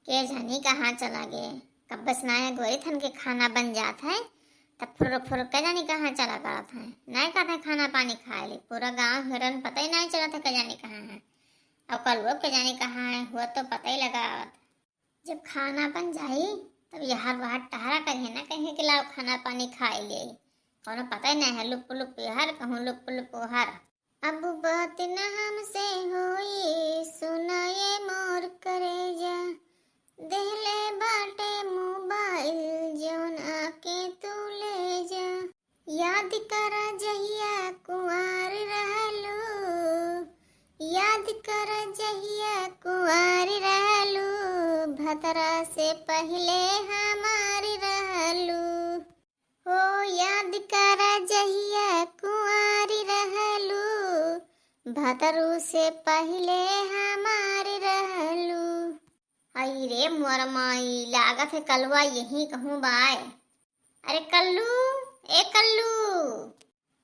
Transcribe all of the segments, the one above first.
के जानी कहाँ चला गए। कब बस नाया गोरी थन के खाना बन जात है तब फुर फुर के जानी कहाँ चला गया था। नहीं कहा था खाना पानी खा ले, पूरा गांव हिरन पता ही नहीं चला था के जानी कहाँ है। और कल वो के जानी कहाँ है हुआ तो पता ही लगा। जब खाना बन जाई तब यहाँ वहाँ टहरा कहीं ना कहीं के लाओ खाना पानी खा ले। कौन पता ही नहीं है, लुप लुप हर कहूँ लुप लुप हर। अब बात न हमसे होई सुनाए मोर करेजा, देहले बाटे मोबाइल जौन आके तू ले जा। याद करा जहिया कुंवार रहलो, याद करा जहिया कुंवार रहलो, भतरा से पहले हमारी रहलो। हो याद करा जहिया कुंवारी रहलो, भतरू से पहले हमारी रहलो। आई रे मोर माई, लागत है कलवा यही कहूँ बाय। अरे कल्लू, ए कल्लू,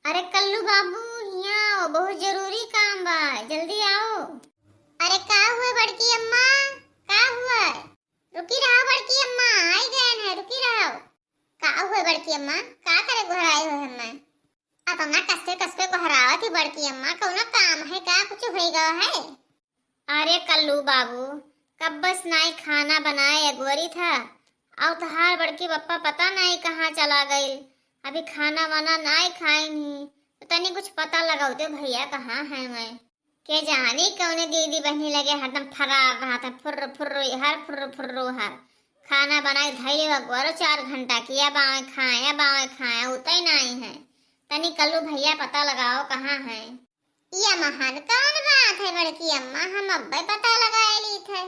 अरे कल्लू बाबू यहाँ आओ, बहुत जरूरी काम बा, जल्दी आओ। अरे का हुआ बड़की अम्मा, का हुआ? रुकी रहो बड़की अम्मा, आई गए हैं, रुकी रहो। का हुआ बड़की अम्मा, का करे घुराए हो हम्मा? अब अम्मा कस्ते कस्ते घुरावत थी बड़की अम्मा, कौनो काम है का, कुछ हो गया है? अरे कल्लू बाबू, कब बस नाई खाना बनाए अगवरी था और तहार बड़की पप्पा पता नहीं कहाँ चला गई। अभी खाना वाना नहीं खाई नहीं तो तनी कुछ पता लगाओ दे भैया कहाँ है। मैं के जानी कौने दीदी बहनी लगे हरदम फरार रहा था, फुर्र फुर्र हर फुर्र फुर्रो हर। खाना बनाए धैले अगवरो 4 घंटा किया, बावे खाया उतना ही नहीं है। तनी कल्लू भैया पता लगाओ कहाँ है। या महान कौन बात है बड़की अम्मा, हम अब्बे पता लगाए ली थे।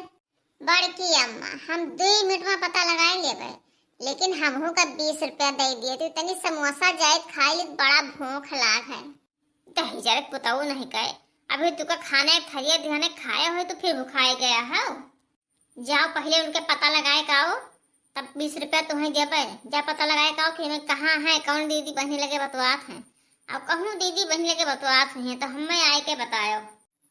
बड़की अम्मा हम 2 मिनट में पता लगाए लेबे, लेकिन हमहू का 20 रुपया दे दिए तो तनी समोसा जाए खाए ली, बड़ा भूख लाग है। दही जरक पुताऊ नहीं कहे, अभी तू का खाने थरिया ध्याने खाए हो तो फिर भुखाए गया है। जाओ पहले उनके पता लगाए काओ, तब 20 रुपया तुम्हें देबे। जा पता लगाए काओ कि मैं कहाँ है, कौन दीदी बहनी लगे बतवात है। अब कहूँ दीदी बहनी लगे बतवात है तो हमें आए के बतायो।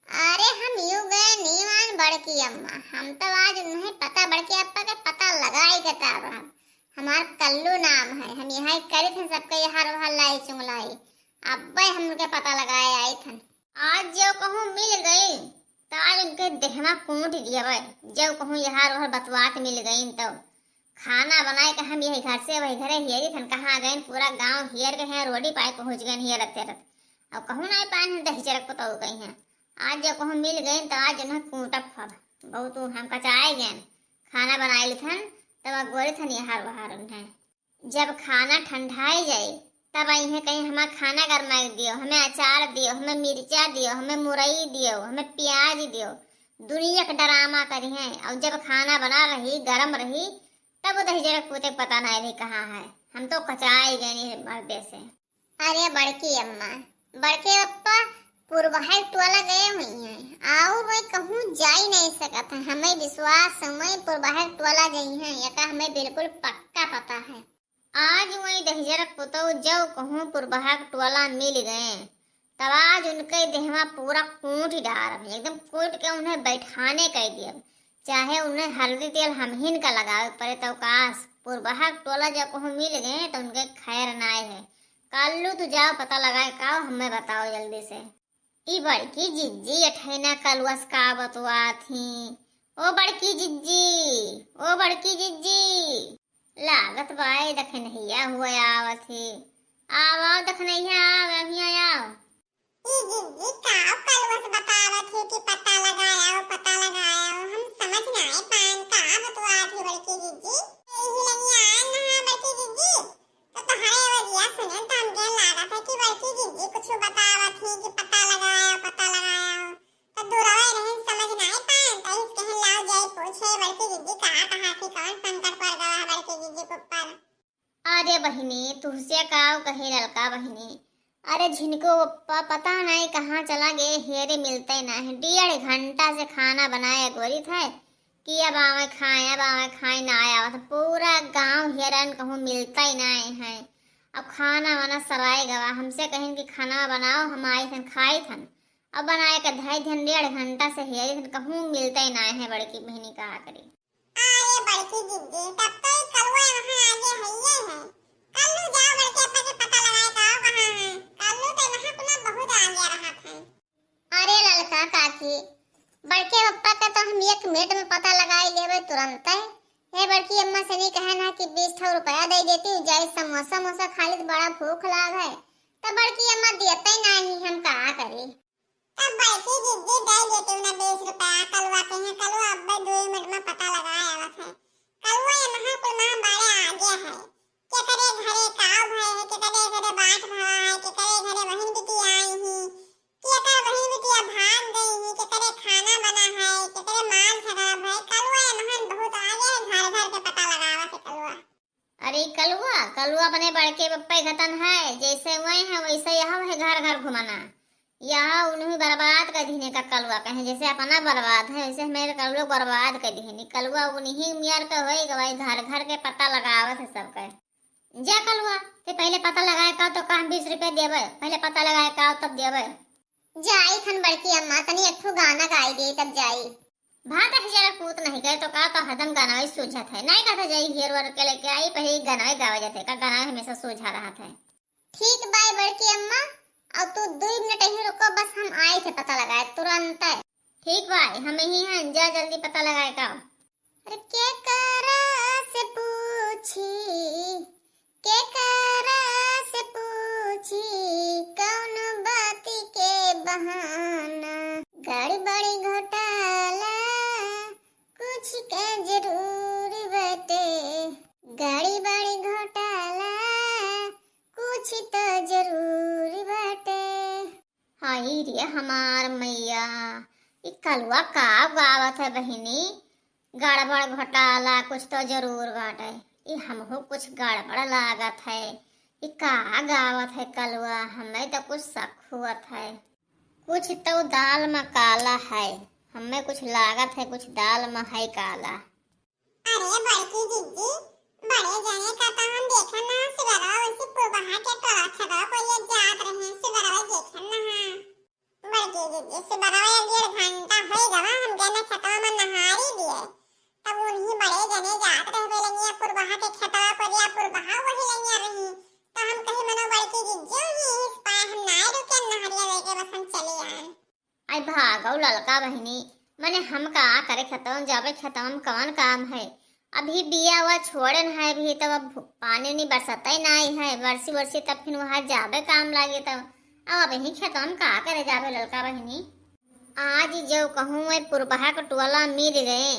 अरे हम यूं गए नीवान बड़की अम्मा, हम तो आज उन्हें पता बड़की अप्पा के पता लगाई के ताब। हमार कल्लू नाम है, हम यहाँ करे थे सबके यहाँ वहाँ लाई चुंगलाई, अब्बे हम उनके पता लगाए आए थे। आज जो कहूँ मिल गई तो आज उनके देहमा कूट दिया। जब कहूँ यहाँ वहाँ बतवात मिल गई तो खाना बनाए के हम यही घर से वही घरे हियरी थन, कहाँ गए पूरा गांव हियर गए हैं, रोडी पाए पहुँच गए हियर रखते रख। अब कहूँ नहीं पाए दही चरक पता गई हैं। आज जब कहूँ मिल गए तो आज उन्हें कूटब फब बहुत हम कचाए गए खाना बनाए लिथन, तब गोरे थन यहाँ वहार उन्हें। जब खाना ठंडाई जाए तब इन्हें कहीं हमारा खाना गरमाई दियो, हमें अचार दियो, हमें मिर्चा दियो, हमें मुरई दियो, हमें प्याज दियो, दुनिया का ड्रामा करी है। और जब खाना बना रही गरम रही तब दही जरक पूते पता नहीं रही कहाँ है, हम तो कचाए गए मर्दे से। अरे बड़की अम्मा, बड़के अप्पा पूर्वाहे टोला गए हुई हैं और वही कहूँ जा ही नहीं सकत है। हमें विश्वास समय पूर्वाहे टोला गई हैं, यह हमें बिल्कुल पक्का पता है। आज वही दहिजरक पुतो जब कहूँ पूर्वाहे टोला मिल गए तब आज उनके देहमा पूरा कूट डाल, एकदम कूट के उन्हें बैठाने कह दिया, चाहे उन्हें हल्दी तेल हम हिन का लगावे पड़े तो काश। पूर्वाहे टोला जब कहूँ मिल गए तो उनके खैर नाय है। कल्लू तू जाओ पता लगाए का, हमें बताओ जल्दी से। ई बड़की जिज्जी अठैना कलुआस का बतवा थी। ओ बड़की जिज्जी, ओ बड़की जिज्जी, लागत बाई दखनहिया हुआ आवत है। आओ दखनहिया आओ। ई जिज्जी का कलुआस बतावत है कि पता लगाया हम समझ ना आए पान का बतवा थी बड़की जिज्जी। यही लनिया ना बड़की जिज्जी, तो तुम्हारे वजिया सुने तो हमके लागत है कि बड़की जिज्जी कुछ बतावत है कि पता लगाया तो दूरवे नहीं समझ ना आए पान, तो इस कहे लाओ जाए पूछे बड़की जिज्जी कहाँ थी, कौन संकट पड़ गया बड़की जिज्जी के ऊपर। अरे बहिनी तुझसे काव कहे ललका बहिनी, अरे झिनको पता नहीं कहाँ चला गए, हेरे मिलते नहीं। 1.5 घंटा से खाना बनाए गोरी थे कि अब आवे खाए ना आया, पूरा गांव हेरन कहूँ मिलता ही नहीं है। अब खाना वाना सराय गवा, हमसे कहें कि खाना बनाओ, हम आए थे खाए थन, अब बनाए का 2.5 घंटा से हेरे कहूँ मिलते ही नहीं है। बड़की बहनी कहा करी आई जिद्दी, तब तो ये कलवा वहाँ आगे है ये है। कल्लू जाओ बड़के अब्बा के पता लगाए गाँव कहाँ है। कल्लू तो वहाँ अपना बहुत आगे रहा था। अरे ललका काकी, बड़के पप्पा का तो हम 1 मिनट में पता लगाई लेवे तुरंत है। हे बड़की अम्मा से नहीं कहना कि 20 रुपया दे देती हूँ, जाए समोसा मोसा खा ली तो बड़ा भूख लाग है। तो बड़की अम्मा देते ही नहीं, हम कहा करी। तब बड़की जिद्दी दे देती हूँ ना 20 रुपया। कलवा के हैं, कलवा अब्बा 2 मिनट में पता लगाया आवत है। कलवा ये महाकुल बड़े आगे है। के करे घरे काव भय है, के करे घरे बाट भवा है, के करे घरे बहन बिटी आई ही, के करे बहन बिटिया भाग गई ही, के करे खाना बना है, के करे माल खराब है। कलवा ये महान बहुत आगे है, घर घर के पता लगावा से कलवा। अरे कलुआ कलुआ अपने बड़के पप्पा घतन है, जैसे वही है वैसे यह है घर घर घुमाना। यह उन्हें बर्बाद कर दीने का कलुआ कहे, जैसे अपना बर्बाद है वैसे मेरे कलुआ बर्बाद कर दीने। कलुआ उन्हीं मियार का होई गवाई, घर घर के पता लगावत है सबका। जा कलुआ ते पहले पता लगाए का तो कहाँ 20 रुपया देवे, पहले पता लगाए का तब देवे। जाई खन बड़की अम्मा तनी एक गाना गाई दे तब जाई। भात जरा पूत नहीं गए तो का तो हदम गाना ही सूझत है, नहीं कहता जाई हेर वर के लेके आई पहले गाना गावे जाते का गाना हमेशा सूझा रहा था। ठीक बाय बड़की अम्मा, अब तू 2 मिनट ही रुको, बस हम आए थे पता लगाए तुरंत। ठीक बाय, हम ही हैं, जा जल्दी पता लगाए का। अरे के करा से पूछी, के करा से पूछी, कौन बाती के बहाना, गाड़ी बड़ी घोटाला कुछ के जरूर बटे, गाड़ी बड़ी घोटाला कुछ तो जरूर बटे। हाय रे हमार मैया, ये कलवा का गावत है बहिनी, गड़बड़ घोटाला कुछ तो जरूर बाटे। ये हमको कुछ गड़बड़ लागत है, ये का गावत है कलवा, हमें तो कुछ शक हुआ है। कुछ तो दाल में काला है, हमें कुछ लागत है कुछ दाल में है काला। अरे बड़की जिद्दी, बड़े जने का तो हम देखन ना सिवरा उसी पुरबहा के टोला छगा को ये जात रहे सिवरा देखन ना। बड़की जिद्दी सिवरा 1.5 घंटा हो गवा हम गने छतवा में नहारी दिए, तब उन्हीं बड़े जने जात रहे लगिया पुरबहा के छतवा पर या पुरबहा वही लगिया रही। तो हम कहे मनो बड़की जिद्दी ही इस पाए हम नाय रुके नहरिया लेके बस हम चले आए। आई भागो ललका बहिनी, मने हम का करे खतम जावे खतम कौन काम है। अभी बिया हुआ छोड़न है, अभी तब अब पानी नहीं बरसता ही नहीं है, बरसी बरसी तब फिर वहाँ जावे काम लागे तब। अब अभी खतम का करे जावे ललका बहिनी। आज जो कहूँ मैं पुरबहा का टोला मिल गए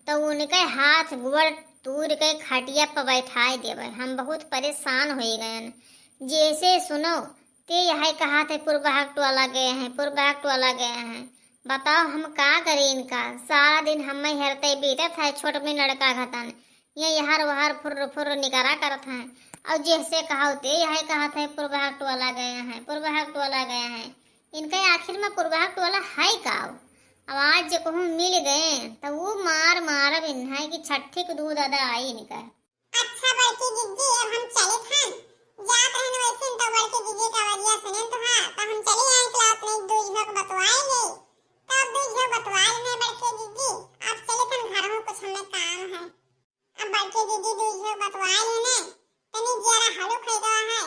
तो उनके हाथ गुड़ तूर के खटिया पर बैठाए देवे, हम बहुत परेशान हो गए। जैसे सुनो ते यही कहा थे पुरबहा टोला गए हैं, पुरबहा टोला गए हैं, बताओ हम का करें इनका। सारा दिन हम हेरते बीते था, छोट में लड़का घतन ये यहार वहार फुर फुर निकरा करत हैं। और जैसे कहा ते यही कहा थे पुरबहा टोला गए हैं, पुरबहा टोला गए हैं, इनके आखिर में पुरबहा टोला है का। अब आज जो कहूँ मिल गए तो वो मार मार बिन है कि छठी को दूध अदा आई इनका। अच्छा बड़की जिद्दी अब हम चले थे जात रहने वैसे तो बड़की जिद्दी का वजह सुने तो हाँ तो हम चले आए क्लास में 2 झोंक बतवाएंगे, तब 2 झोंक बतवाए हैं बड़की जिद्दी। अब चले थे घर में कुछ हमें काम है। अब बड़की जिद्दी 2 झोंक बतवाए हैं ने तनी जरा हलू खरीदा है।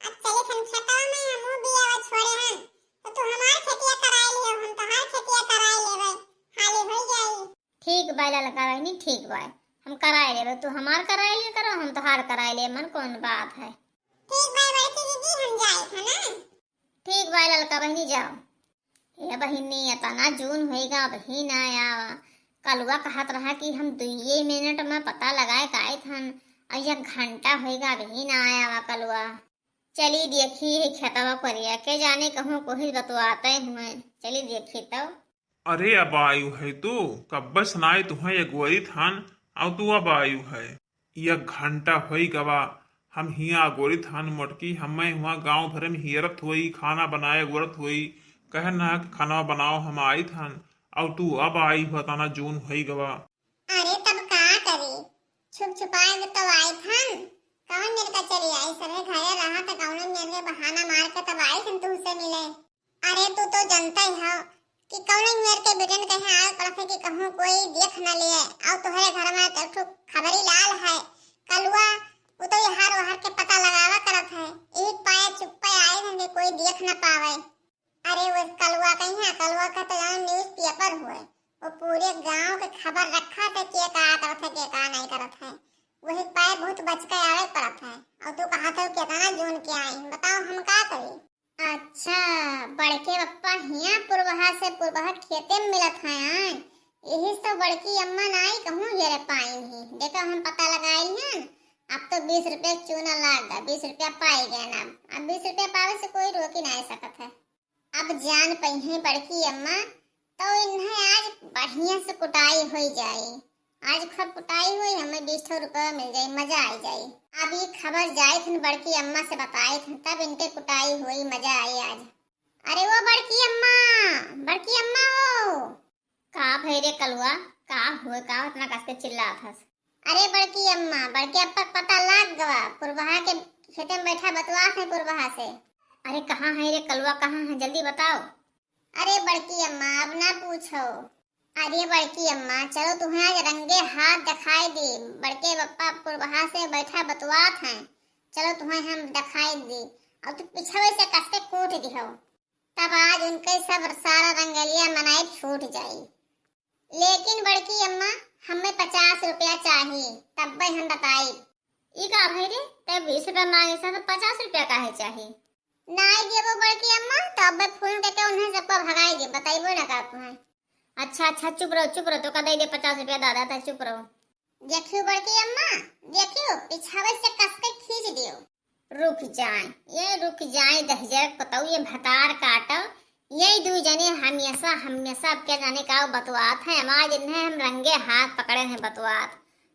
अब चले थे खेतवा में हम भी आवाज छोड़े हैं, तो तू हमार खेतिया कराए लियो, हम तोहार खेतिया कराए लेवे, हाली हो जाई। ठीक बाय ललका बहनी, ठीक बाय, हम कराए लेवे, तू हमार कराए ले करो हम तोहार कराए ले, मन कौन बात है। ठीक बाय बड़की दीदी हम जाए था ना। ठीक बाय ललका बहनी जाओ। ये बहिनी इतना जून होएगा अभी ना आया। कलुआ कहत रहा कि हम 2 मिनट में पता लगाए काए थन, और 1 घंटा होएगा अभी ना आया वा कलुआ। चली देखी है खेतवा परिया के जाने कहूँ कोई बतवाते हुए, चली देखी तो। अरे अब आयु है तू कब सुनाए तुम्हें एक गोरी थान और तू अब आयु है 1 घंटा होई गवा। हम हिया गोरी थान मोटकी हमें हुआ गांव भरे में हियरत हुई खाना बनाए गोरत हुई कहना कि खाना बनाओ हम आई थान और तू अब आई हुआ ताना जून होई गवा। अरे तब का करे छुप छुपाए में तब आए थन, कौन मेरे का चली आई सरे घरे रहा तो कौन मेरे बहाना मार के तब आई थन तुमसे मिले। अरे तू तो जानता ही हो कि कौन मेरे के बेटन कहे आए पड़ा कि कहूँ कोई देख न लिए और तुम्हारे घर में तो खबर ही रखा थे के का करत है के का नहीं करत है वही पाए बहुत बच के आवे पड़त है और तू कहा था कितना जून के आई बताओ हम का करी। अच्छा, बड़के पप्पा हिया पुरबहा से पुरबहा खेते में मिलत है आए। यही तो बड़की अम्मा नाई कहूँ जरे पाइन ही देखो हम पता लगाई हैं। अब तो 20 रुपये चूना लाग गया, 20 रुपया पाई गए ना। अब 20 रुपया पावे से कोई रोक ही नहीं सकत है। अब जान पई है बड़की अम्मा तो इन्हें आज बढ़िया से कुटाई हो जाए। आज खूब कुटाई हुई हमें 20 रुपये मिल जाए, मजा आ जाए। अब ये खबर जाए थी बड़की अम्मा से बताई थी तब इनके कुटाई हुई, मजा आई आज। अरे वो बड़की अम्मा हो का भाई रे कलुआ का हुए का इतना कस के चिल्ला था। अरे बड़की अप्पा पता लग गवा पुरबहा के खेते में बैठा बतवा थे पुरबहा से। अरे कहाँ है रे कलुआ, कहाँ है जल्दी बताओ। अरे बड़की अम्मा अब ना पूछो। अरे बड़की अम्मा चलो तुम्हें आज रंगे हाथ दिखाई दी। बड़के पप्पा पुरबहा से बैठा बतवात हैं, चलो तुम्हें हम दिखाई दी और तुम पिछवे से कसके कूट दिहो तब आज उनके सब सारा रंगलिया मनाई छूट जाई। लेकिन बड़की अम्मा हमें 50 रुपया चाहिए तब भाई हम बताई। ई का भाई रे तब 20 रुपया मांगे से तो 50 रुपया काहे चाहिए। नहीं देबो बड़की अम्मा तब भाई फोन करके उन्हें सबको भगाई दे, बताइबो ना का तुम्हें। अच्छा चुप रहो तो का दे 50 रुपया दादा था, चुप रहो। देखियो बड़की अम्मा देखियो पिछावे से कस के खींच दियो। रुक जाए 10,000 बताओ ये भतार काटो यही दो जने हमेशा अब क्या जाने का बतवात है। आज इन्हें हम रंगे हाथ पकड़े हैं बतवात।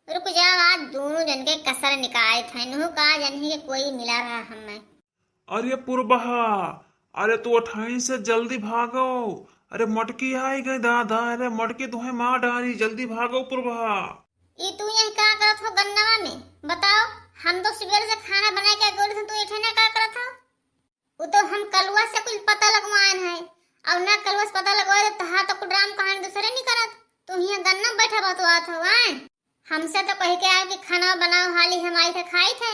रुक जाओ आज दोनों जन के कसर निकाले थे नहु का जन के कोई मिला रहा हमें। अरे पुरबहा, अरे तू उठाई से जल्दी भागो। अरे मटकी आई गई दादा, अरे मटकी तुम्हें मार डाली, जल्दी भागो पुरबहा। ये तू यहाँ क्या करत हो गन्नवा में बताओ। हम तो सुबह से खाना बना के गोल से तू इठे ना क्या करत हो। वो तो हम कलुआ से कुछ पता लगवाएन है और ना कलुआ से पता लगवाए तो तहां तो कुड्राम कहानी दूसरे नहीं करत। तुम यहाँ गन्ना बैठा बतवात हो आए। हमसे तो कह के आए कि खाना बनाओ हाली हम आई थे खाई थे।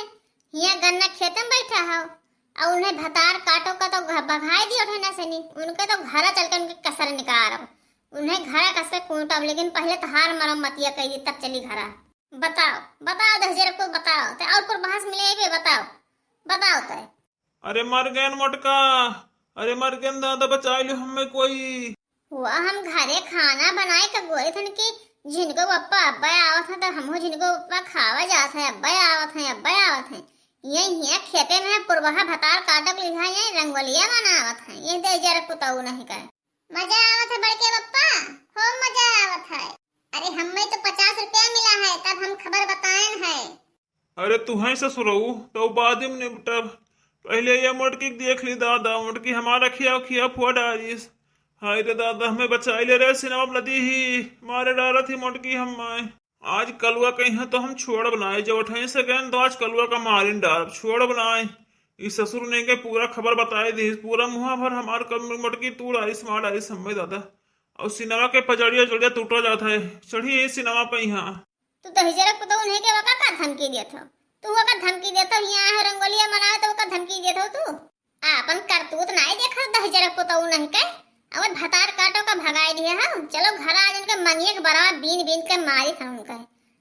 यहाँ गन्ना खेत में बैठा हो और उन्हें भतार काटो का तो भगाई दियो ठेना से नहीं। उनके तो घर चल के उनके कसर निकाल उन्हें घर कसर कूटब, लेकिन पहले तो हार मरम्मतिया कह दी तब चली घरा। बताओ 10,000 को बताओ तो और कुछ बहस मिले बताओ तो। अरे मर गए मटका, अरे मर गए दादा बचा लो हमें कोई। हुआ हम घरे खाना बनाए का गोए थन कि जिनको पप्पा अब्बा आवत है तो हमहू जिनको पप्पा खावा जात है अब्बा आवत है। ये खेते में पुरबहा भतार काटक लिखा है रंगोलिया बनावत है। ये 10,000 पुताऊ नहीं का मजा आवत है बड़के पप्पा, हो मजा आवत है। अरे हमें तो 50 रुपया मिला है तब हम खबर बताएं है। अरे तू है ससुरऊ तो बाद में निपटब, पहले ये मटकी देख ली दादा, मटकी हमारा खिया फुआ डालिस। हाय रे दादा हमें बचा ले रे सिनेमा लदी ही मारे डाला थी मटकी हम आज कलुआ कहीं है तो हम छोड़ बनाए जब उठाई से गए तो आज कलुआ का मारिन डाल छोड़ बनाए। इस ससुर ने के पूरा खबर बताई दी, पूरा मुहा भर हमारे मटकी तूड़ आई स्मार्ट आई समय दादा और सिनेमा के पजड़िया टूटा जाता है चढ़ी सिनेमा पे यहाँ। तू 10,000 पुताऊ नहीं के वका का धमकी देत हो। तू वका धमकी देत हो यहाँ है रंगोलिया बनाए तो वका धमकी देत हो तू। अपन करतूत नहीं देखा 10,000 पुताऊ नहीं के और भतार काटो का भगाई दिए है। चलो घर आज उनके मनिए के बराबर बीन के मारी था उनका।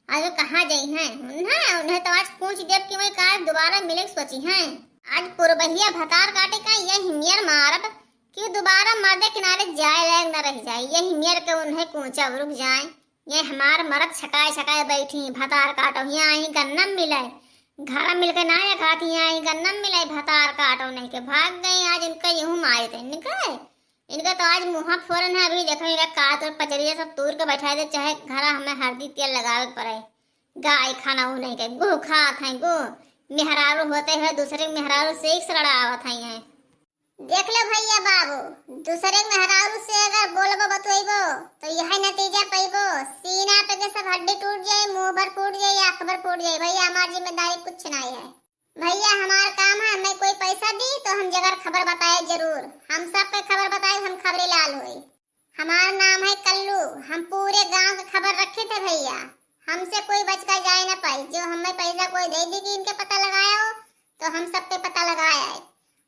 आज कहाँ गई हैं उन्हें तो आज पूछ देव कि वही कार दोबारा मिले सोची हैं। आज पुरबहिया भतार काटे का ये हिमियर मारत कि दोबारा मर्दे किनारे जाए लायक न रह जाए। ये हिमियर के उन्हें कूचा रुक जाए। ये हमार मरद छकाए बैठी भतार काटो यहाँ आई गन्ना मिले घर मिल के ना खाती यहाँ आई गन्ना मिले भतार काटो नहीं के भाग गए। आज इनका यूं मारे थे इनका तो आज मुँह फोरन है। अभी देखो इनका काट और पचरिया सब तोड़ के बैठा दे चाहे घर हमें हल्दी तेल लगावे पड़े। गाय खाना वो नहीं के गो खात है गो मेहरारू होते हैं दूसरे मेहरारू से एक लड़ावत है। देख लो भैया बाबू दूसरे मेहरारू से अगर बोलबो बतवेबो तो यह नतीजा पैबो सीना पे के सब हड्डी टूट जाए मुंह भर फूट जाए या अखबर फूट जाए। भैया हमारी जिम्मेदारी कुछ नहीं है। भैया हमारा काम है हमें कोई पैसा दी तो हम जगह खबर बताए जरूर। हम सब पे खबर बताए हम खबरी लाल हुई। हमारा नाम है कल्लू, हम पूरे गांव की खबर रखे थे भैया। हमसे कोई बच कर जाए ना पाई। जो हमें पैसा कोई दे दी कि इनके पता लगाया हो तो हम सब पे पता लगाया है।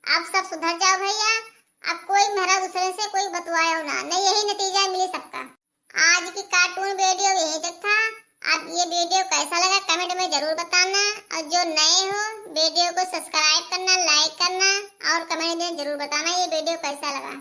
आप सब सुधर जाओ भैया। अब कोई मेरा दूसरे से कोई बतवाया हो ना, नहीं यही नतीजा मिली सबका। आज की कार्टून वीडियो यही तक था। अब ये वीडियो कैसा लगा कमेंट में जरूर बताना, और जो नए हो वीडियो को सब्सक्राइब करना, लाइक करना और कमेंट में जरूर बताना ये वीडियो कैसा लगा।